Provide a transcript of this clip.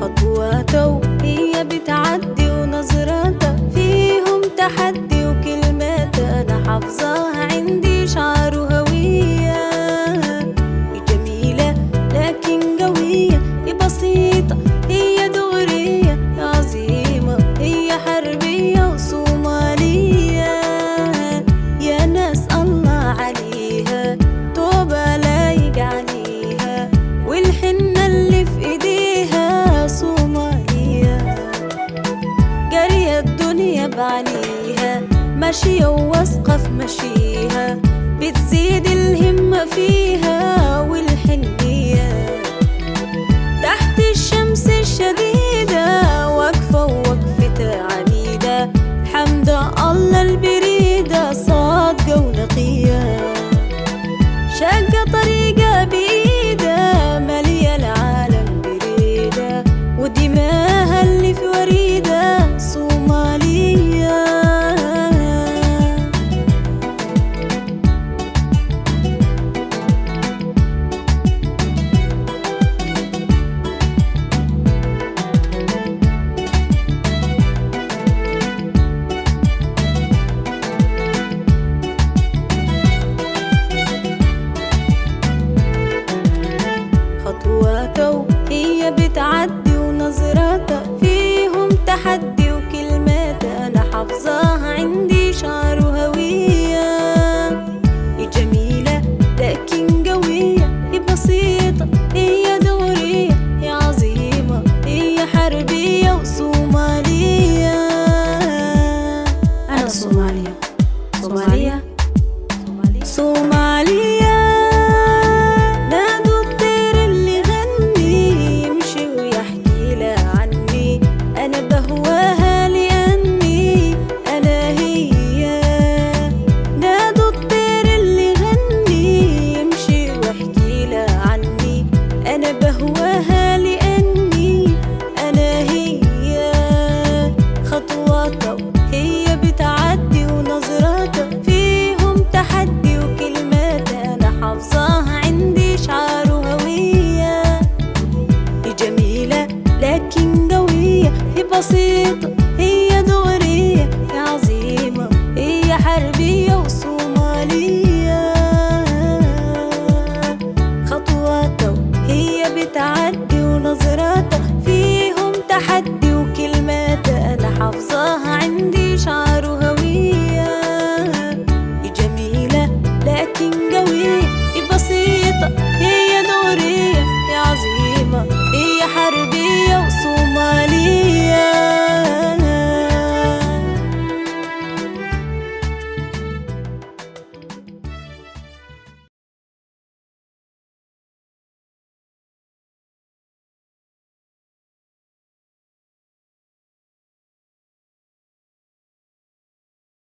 خطواته هي بتعدي ونظراته فيهم تحدي وكلماته أنا حافظاها عندي شعر وهوية. جميلة لكن قوية، بسيطة هي دغرية، عظيمة هي حربية وصومالية. يا ناس الله عليها توبة لايق عليها، والحنة اللي في ايديها صومالية. جارية الدنيا بعليها، ماشية وواثقة في مشيها، بتزيد الهمة فيها والحنية. تحت الشمس الشديدة واقفة ووقفتها عنيدة، حمد الله البريدة صادقة ونقية. شاقة طريقة بإيدها مالية العالم بريدة، ودماها اللي في وريدة صومالية. خطواته هي بتعدي ونظراته فيهم تحدي وكلماته أنا حافظاها عندي شعر وهوية. جميلة لكن قوية، بسيطة هي دغرية، هي عظيمة هي حربية وصومالية. أنا صومالية